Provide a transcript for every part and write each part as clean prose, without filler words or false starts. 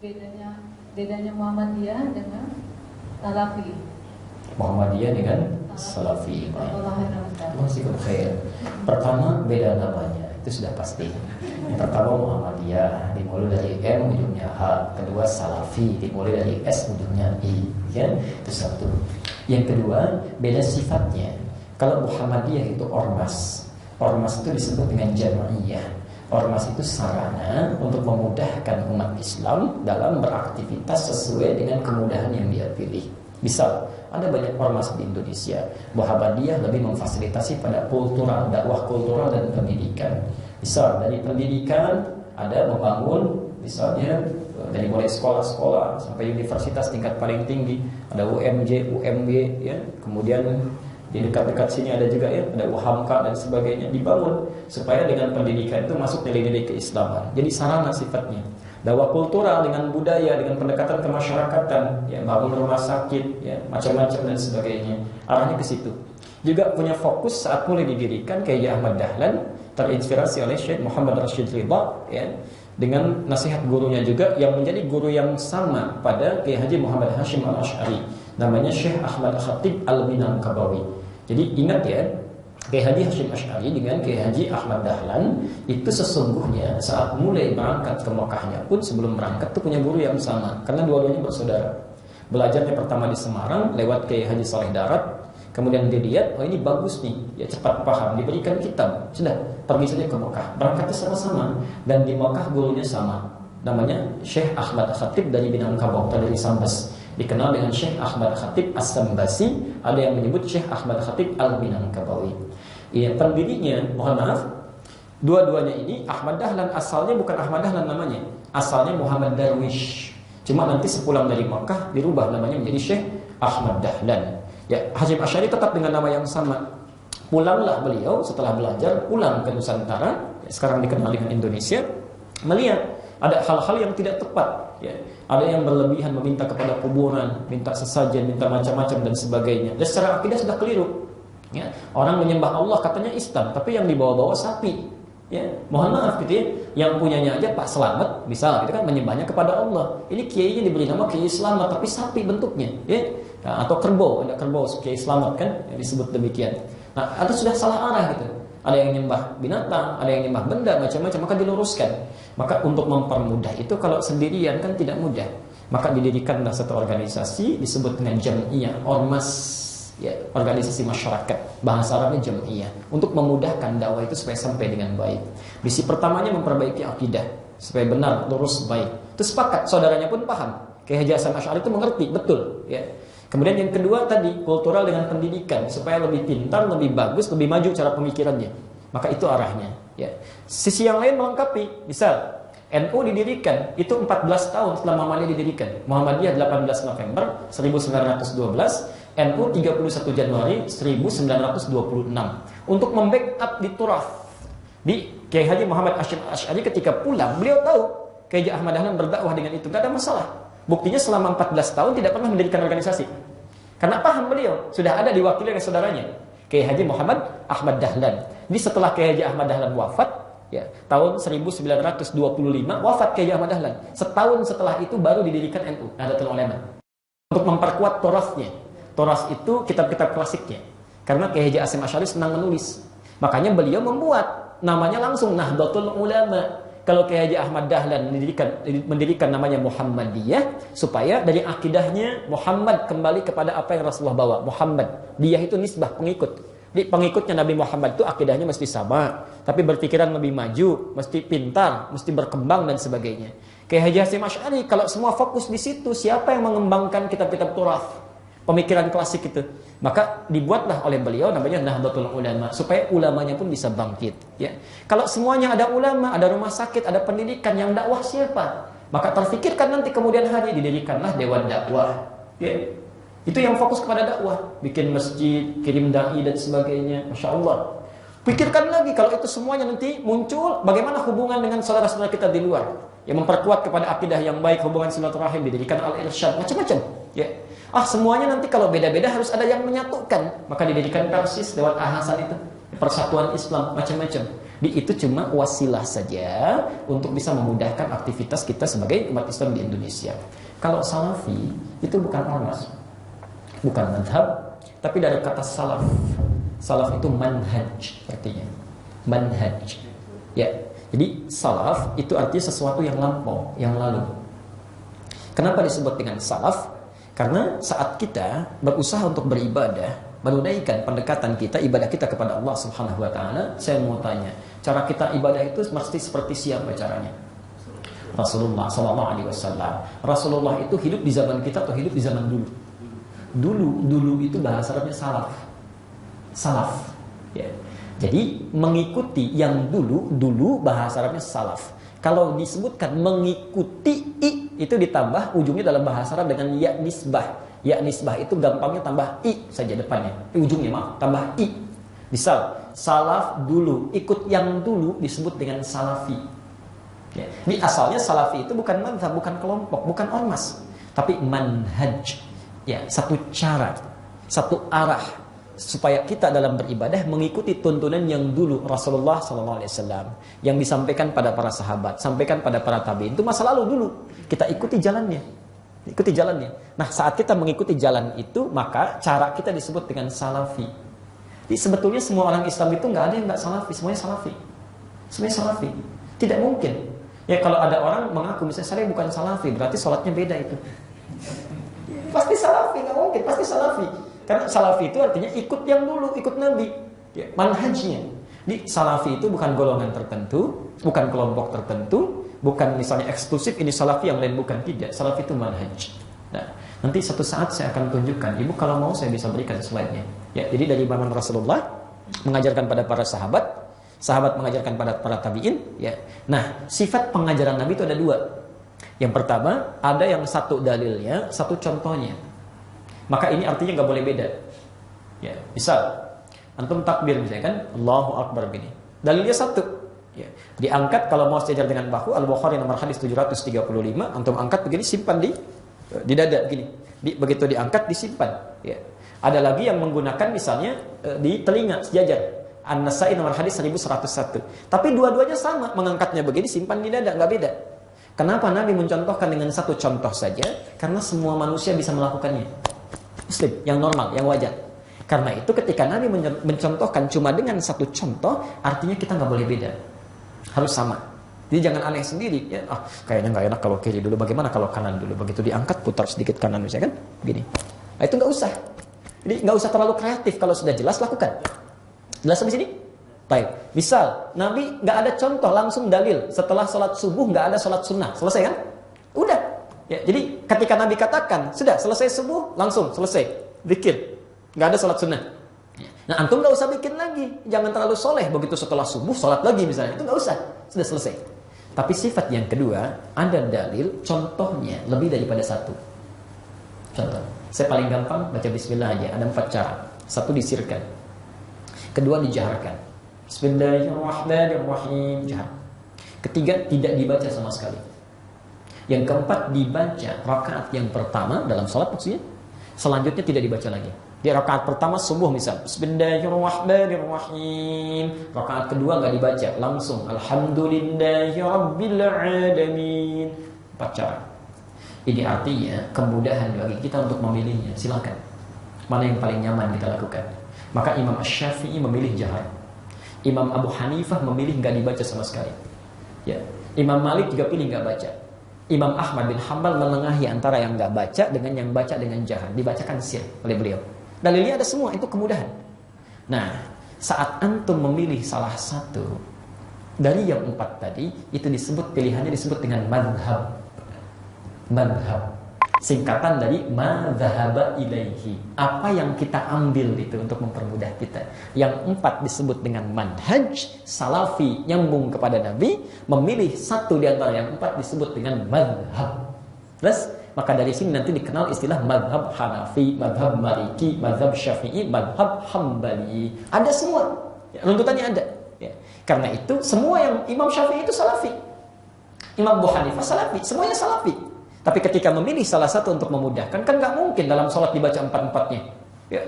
bedanya bedanya Muhammadiyah dengan Salafi. Muhammadiyah dengan Salafi. Masih khair. Pertama, beda namanya, itu sudah pasti. Yang pertama Muhammadiyah dimulai dari M ujungnya H. Kedua Salafi dimulai dari S ujungnya I. Ya, itu satu. Yang kedua, beda sifatnya. Kalau Muhammadiyah itu ormas. Ormas itu disebut dengan jama'iyah. Ormas itu sarana untuk memudahkan umat Islam dalam beraktivitas sesuai dengan kemudahan yang dia pilih. Misal, ada banyak ormas di Indonesia. Muhammadiyah lebih memfasilitasi pada kultural, dakwah kultural dan pendidikan. Misal, dari pendidikan ada membangun, misalnya dari mulai sekolah-sekolah sampai universitas tingkat paling tinggi, ada UMJ, UMG, ya. Kemudian di dekat-dekat sini ada juga, ya, ada UHAMKA dan sebagainya, dibangun supaya dengan pendidikan itu masuk nilai-nilai keislaman. Jadi sarana sifatnya. Dakwah kultural dengan budaya, dengan pendekatan kemasyarakatan, ya, bangun rumah sakit, ya, macam-macam dan sebagainya. Arahnya ke situ. Juga punya fokus saat mulai didirikan Kiai Ahmad Dahlan, terinspirasi oleh Syekh Muhammad Rashid Ridha, ya, dengan nasihat gurunya juga yang menjadi guru yang sama pada Kiai Haji Muhammad Hashim Al-Asy'ari, namanya Syekh Ahmad Khatib Al-Minangkabawi. Jadi ingat, ya, Kiai Haji Hashim Asy'ari dengan Kiai Haji Ahmad Dahlan itu sesungguhnya saat mulai berangkat ke Mekahnya pun sebelum berangkat itu punya guru yang sama, karena dua-duanya bersaudara. Belajarnya pertama di Semarang lewat Kiai Haji Saleh Darat, kemudian dia lihat, oh ini bagus nih, ya cepat paham, diberikan kitab, sudah pergi saja ke Mekah, berangkatnya sama-sama, dan di Mekah gurunya sama, namanya Syekh Ahmad Khatib dari Minangkabau atau dari Sambas, dikenal dengan Syekh Ahmad Khatib As-Sambasi, ada yang menyebut Syekh Ahmad Khatib Al-Minangkabawi. Ya, pendirinya, mohon maaf, dua-duanya ini Ahmad Dahlan asalnya bukan Ahmad Dahlan namanya, asalnya Muhammad Darwish. Cuma nanti sepulang dari Makkah dirubah namanya menjadi Syekh Ahmad Dahlan. Ya, Hashim Asy'ari tetap dengan nama yang sama. Pulanglah beliau setelah belajar, pulang ke Nusantara, ya, sekarang dikenal dengan Indonesia, melihat ada hal-hal yang tidak tepat, ya. Ada yang berlebihan meminta kepada kuburan, minta sesajen, minta macam-macam dan sebagainya. Dan secara akidah sudah keliru. Ya, orang menyembah Allah katanya Islam, tapi yang dibawa-bawa sapi. Ya, mohon maaf gitu, ya. Yang punyanya aja Pak Slamet, misal itu kan menyembahnya kepada Allah. Ini kiainya diberi nama Kiai Slamet, tapi sapi bentuknya, ya. Nah, atau kerbau, ada kerbau Kiai Slamet kan, yang disebut demikian. Nah, itu sudah salah arah gitu. Ada yang nyembah binatang, ada yang nyembah benda, macam-macam, maka diluruskan. Maka untuk mempermudah itu, kalau sendirian kan tidak mudah, maka didirikanlah satu organisasi disebut dengan jam'iyah, ormas, ya, organisasi masyarakat, bahasa Arabnya jam'iyah, untuk memudahkan dakwah itu supaya sampai dengan baik. Misi pertamanya memperbaiki akidah supaya benar, lurus, baik. Itu sepakat, saudaranya pun paham. Kiai Haji Hasan Asy'ari itu mengerti betul, ya. Kemudian yang kedua tadi, kultural dengan pendidikan supaya lebih pintar, lebih bagus, lebih maju cara pemikirannya. Maka itu arahnya, ya. Sisi yang lain melengkapi. Misal NU didirikan itu 14 tahun setelah Muhammadiyah didirikan. Muhammadiyah 18 November 1912, NU 31 Januari 1926. Untuk membackup di Turaf, di Kiai Haji Muhammad Hashim Asy'ari ketika pulang, beliau tahu Kiai Ahmad Dahlan berdakwah dengan itu, tidak ada masalah. Buktinya selama 14 tahun tidak pernah mendirikan organisasi. Karena paham beliau, sudah ada diwakili oleh saudaranya, Kiai Haji Muhammad Ahmad Dahlan. Jadi setelah Kiai Haji Ahmad Dahlan wafat, ya, tahun 1925 wafat Kiai Ahmad Dahlan. Setahun setelah itu baru didirikan NU, Nahdlatul Ulama. Untuk memperkuat torasnya. Toras itu kitab-kitab klasiknya. Karena Kiai Haji Hasyim Asy'ari senang menulis. Makanya beliau membuat namanya langsung Nahdlatul Ulama. Kalau Kiai Haji Ahmad Dahlan mendirikan namanya Muhammadiyah, supaya dari akidahnya Muhammad kembali kepada apa yang Rasulullah bawa. Muhammad, dia itu nisbah, pengikut. Di pengikutnya Nabi Muhammad itu akidahnya mesti sama, tapi berpikiran lebih maju, mesti pintar, mesti berkembang dan sebagainya. Kiai Haji Hasyim Asy'ari kalau semua fokus di situ, siapa yang mengembangkan kitab-kitab turaf, pemikiran klasik itu? Maka dibuatlah oleh beliau namanya Nahdlatul Ulama, supaya ulamanya pun bisa bangkit, ya. Kalau semuanya ada ulama, ada rumah sakit, ada pendidikan, yang dakwah siapa? Maka terfikirkan nanti kemudian hari didirikanlah Dewan Dakwah, ya. Itu yang fokus kepada dakwah, bikin masjid, kirim dai dan sebagainya. Masya Allah. Pikirkan lagi kalau itu semuanya nanti muncul, bagaimana hubungan dengan saudara-saudara kita di luar, yang memperkuat kepada akidah yang baik, hubungan silaturahim, didirikan Al-Irsyad, macam-macam, ya. Semuanya nanti kalau beda-beda harus ada yang menyatukan, maka didirikan Persis lewat Ahasan itu, Persatuan Islam, macam-macam. Itu cuma wasilah saja untuk bisa memudahkan aktivitas kita sebagai umat Islam di Indonesia. Kalau salafi itu bukan ormas, bukan madhab, tapi dari kata salaf. Salaf itu manhaj artinya. Manhaj. Ya. Jadi salaf itu artinya sesuatu yang lampau, yang lalu. Kenapa disebut dengan salaf? Karena saat kita berusaha untuk beribadah, menunaikan pendekatan kita, ibadah kita kepada Allah Subhanahu wa taala, saya mau tanya, cara kita ibadah itu mesti seperti siapa caranya? Rasulullah sallallahu alaihi wasallam. Rasulullah itu hidup di zaman kita atau hidup di zaman dulu? Dulu itu bahasa Arabnya salaf. Salaf. Ya. Jadi mengikuti yang dulu bahasa Arabnya salaf. Kalau disebutkan mengikuti itu ditambah ujungnya dalam bahasa Arab dengan ya nisbah. Ya nisbah itu gampangnya tambah i saja depannya. Ujungnya maaf, tambah i. Misal salaf dulu, ikut yang dulu disebut dengan salafi. Ya. Ini asalnya salafi itu bukan mazhab, bukan kelompok, bukan ormas, tapi manhaj. Ya, satu cara, satu arah supaya kita dalam beribadah mengikuti tuntunan yang dulu Rasulullah SAW yang disampaikan pada para sahabat, sampaikan pada para tabi'in. Itu masa lalu dulu. Kita ikuti jalannya. Ikuti jalannya. Nah, saat kita mengikuti jalan itu, maka cara kita disebut dengan salafi. Jadi sebetulnya semua orang Islam itu nggak ada yang nggak salafi, semuanya salafi. Semuanya salafi. Tidak mungkin. Ya kalau ada orang mengaku misalnya saya bukan salafi, berarti sholatnya beda itu. Pasti salafi, nggak mungkin, pasti salafi. Karena salafi itu artinya ikut yang dulu, ikut Nabi. Ya, manhajnya. Di salafi itu bukan golongan tertentu, bukan kelompok tertentu, bukan misalnya eksklusif ini salafi yang lain bukan, tidak. Salafi itu manhaj. Nah, nanti satu saat saya akan tunjukkan. Ibu kalau mau saya bisa berikan slide-nya. Ya, jadi dari zaman Rasulullah mengajarkan pada para sahabat, sahabat mengajarkan pada para tabi'in, ya. Nah, sifat pengajaran Nabi itu ada dua. Yang pertama, ada yang satu dalilnya, satu contohnya. Maka ini artinya nggak boleh beda. Ya, misal antum takbir misalnya kan, Allahu Akbar begini. Dalilnya satu. Ya, diangkat kalau mau sejajar dengan bahu, Al-Bukhari nomor hadis 735, antum angkat begini, simpan di dada begini. Begitu diangkat disimpan. Ya. Ada lagi yang menggunakan misalnya di telinga sejajar. An-Nasa'i nomor hadis 1101. Tapi dua-duanya sama, mengangkatnya begini, simpan di dada, nggak beda. Kenapa Nabi mencontohkan dengan satu contoh saja? Karena semua manusia bisa melakukannya. Muslim, yang normal, yang wajar. Karena itu ketika Nabi mencontohkan cuma dengan satu contoh, artinya kita nggak boleh beda. Harus sama. Jadi jangan aneh sendiri. Ya, kayaknya nggak enak kalau kiri dulu. Bagaimana kalau kanan dulu? Begitu diangkat, putar sedikit kanan misalnya kan? Begini. Nah, itu nggak usah. Jadi nggak usah terlalu kreatif. Kalau sudah jelas, lakukan. Jelas sampai sini? Baik. Misal, Nabi nggak ada contoh, langsung dalil. Setelah sholat subuh nggak ada sholat sunnah. Selesai kan? Udah. Ya, jadi ketika Nabi katakan, sudah selesai subuh, langsung selesai. Zikir. Nggak ada sholat sunnah. Nah, antum nggak usah bikin lagi. Jangan terlalu soleh. Begitu setelah subuh, sholat lagi misalnya. Itu nggak usah. Sudah selesai. Tapi sifat yang kedua, ada dalil, contohnya lebih daripada satu. Contoh. Saya paling gampang baca bismillah aja. Ada 4 cara. Satu disirkan. Kedua dijaharkan. Bismillahirrahmanirrahim. Jahar. Ketiga tidak dibaca sama sekali. Yang keempat dibaca rakaat yang pertama dalam sholat maksudnya. Selanjutnya tidak dibaca lagi. Di rakaat pertama subuh misal Bismillahirrahmanirrahim. Rakaat kedua nggak dibaca, langsung Alhamdulillahirrabbilalamin. 4 cara. Ini artinya kemudahan bagi kita untuk memilihnya. Silakan. Mana yang paling nyaman kita lakukan. Maka Imam Asy-Syafi'i memilih jahar. Imam Abu Hanifah memilih nggak dibaca sama sekali. Ya. Imam Malik juga pilih nggak baca. Imam Ahmad bin Hanbal menengahi antara yang nggak baca dengan yang baca dengan jahar. Dibacakan sir oleh beliau. Dalilnya ada semua, itu kemudahan. Nah, saat antum memilih salah satu dari yang 4 tadi, itu disebut pilihannya disebut dengan madhab. Madhab. Singkatan dari madhaba ilaihi. Apa yang kita ambil itu untuk mempermudah kita. Yang 4 disebut dengan manhaj, salafi, nyambung kepada Nabi. Memilih satu di antara yang 4 disebut dengan madhab. Terus, maka dari sini nanti dikenal istilah madhab Hanafi, madhab Maliki, madhab Syafi'i, madhab Hambali. Ada semua. Ya, runtutannya ada. Ya. Karena itu, semua yang Imam Syafi'i itu salafi. Imam Abu Hanifah salafi. Semuanya salafi. Tapi ketika memilih salah satu untuk memudahkan, kan nggak mungkin dalam sholat dibaca 4-4-nya. Ya.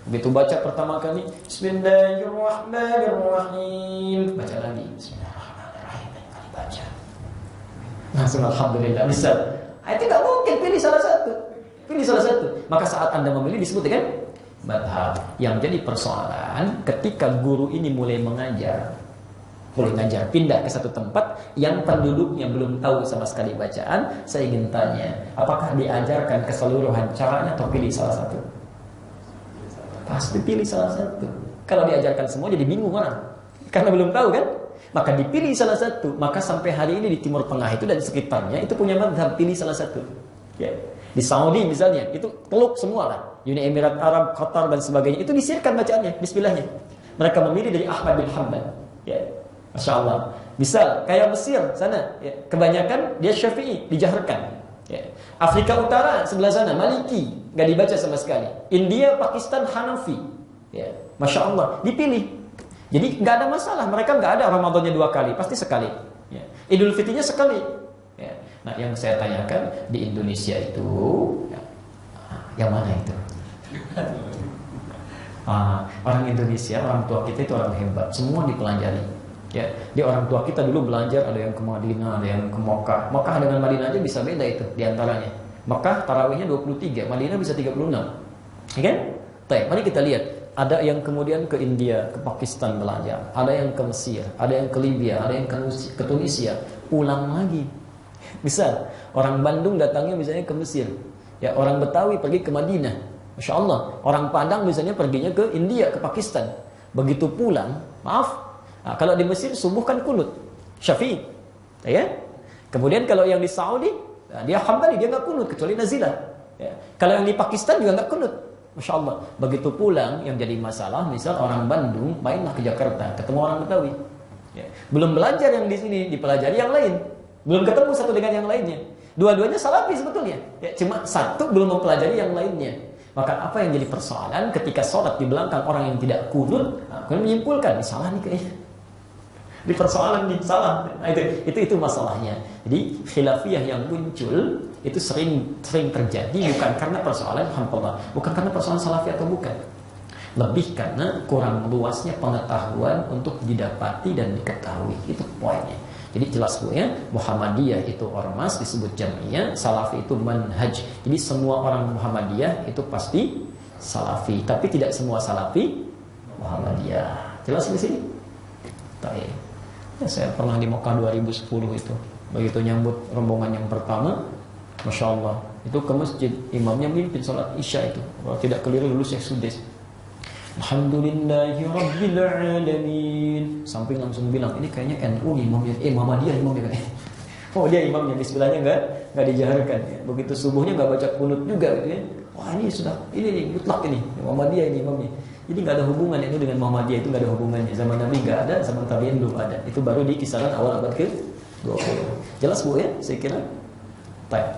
Begitu baca pertama kali, Bismillahirrahmanirrahim, baca lagi, Bismillahirrahmanirrahim, kali baca. Langsung alhamdulillah bisa. Itu nggak mungkin, pilih salah satu. Pilih salah satu. Maka saat Anda memilih disebut dengan madhab. Yang jadi persoalan ketika guru ini mulai mengajar, pindah ke satu tempat yang penduduknya belum tahu sama sekali bacaan, saya ingin tanya, apakah diajarkan keseluruhan caranya atau pilih salah satu? Pasti pilih salah satu. Kalau diajarkan semua jadi bingung orang, karena belum tahu kan? Maka dipilih salah satu. Maka sampai hari ini di Timur Tengah itu dan sekitarnya itu punya madhab pilih salah satu. Ya. Di Saudi misalnya itu teluk semua lah, Uni Emirat Arab, Qatar dan sebagainya itu disirkan bacaannya, Bismillahnya. Mereka memilih dari Ahmad bin Hanbal. Ya. Masya Allah. Misal kayak Mesir sana, ya, kebanyakan dia Syafi'i, dijaharkan. Ya. Afrika Utara sebelah sana Maliki, nggak dibaca sama sekali. India, Pakistan Hanafi. Ya. Masya Allah, dipilih. Jadi nggak ada masalah. Mereka nggak ada Ramadannya 2 kali, pasti sekali. Ya. Idul Fitrinya sekali. Ya. Nah, yang saya tanyakan di Indonesia itu, ya, yang mana itu? Orang Indonesia, orang tua kita itu orang hebat. Semua dipelajari. Ya, di orang tua kita dulu belajar, ada yang ke Madinah, ada yang ke Mekah. Mekah dengan Madinah aja bisa beda itu diantaranya. Mekah tarawihnya 23, Madinah bisa 36. Ya kan? Baik, mari kita lihat. Ada yang kemudian ke India, ke Pakistan belajar, ada yang ke Mesir, ada yang ke Libya, ada yang ke Tunisia, ulang lagi. Misal orang Bandung datangnya misalnya ke Mesir, ya orang Betawi pergi ke Madinah, Masya Allah. Orang Padang misalnya perginya ke India, ke Pakistan. Begitu pulang, maaf, nah, kalau di Mesir subuh kan kunut Syafi'i, ya. Kemudian kalau yang di Saudi, nah, dia Hambali, dia nggak kunut kecuali nazilah. Ya. Kalau yang di Pakistan juga nggak kunut. Masya Allah. Begitu pulang yang jadi masalah, misal orang Bandung mainlah ke Jakarta, ketemu orang Betawi. Ya. Belum belajar yang di sini, dipelajari yang lain. Belum ketemu satu dengan yang lainnya. Dua-duanya salafi sebetulnya. Ya, cuma satu belum mempelajari yang lainnya. Maka apa yang jadi persoalan ketika sholat di belakang orang yang tidak kunut, kemudian menyimpulkan, salah nih kayaknya. Di persoalan nih, salah. Nah, itu masalahnya. Jadi khilafiyah yang muncul itu sering terjadi bukan karena persoalan hamdallah, bukan karena persoalan salafi atau bukan. Lebih karena kurang luasnya pengetahuan untuk didapati dan diketahui. Itu poinnya. Jadi jelas Bu ya, Muhammadiyah itu ormas disebut jamiyah, salafi itu manhaj. Jadi semua orang Muhammadiyah itu pasti salafi, tapi tidak semua salafi Muhammadiyah. Jelas di sini? Baik. Ya, saya pernah di Mekah 2010 itu. Begitu nyambut rombongan yang pertama, Masya Allah, itu ke masjid, imamnya mimpin sholat isya itu. Kalau tidak keliru dulu Syekh Sudais, Alhamdulillahi Rabbil Alamin. Samping langsung bilang, ini kayaknya NU imamnya, Muhammadiyah imamnya. Oh dia imamnya, bismillahnya nggak dijaharkan. Ya. Begitu subuhnya nggak baca kunut juga gitu ya. Wah ini sudah, ini mutlak ini, Muhammadiyah ini imamnya. Jadi nggak ada hubungan itu dengan Muhammadiyah, itu nggak ada hubungannya. Zaman Nabi nggak ada, zaman tabi'in belum ada. Itu baru di kisaran awal abad ke-20. Jelas Bu ya, saya kira. Baik.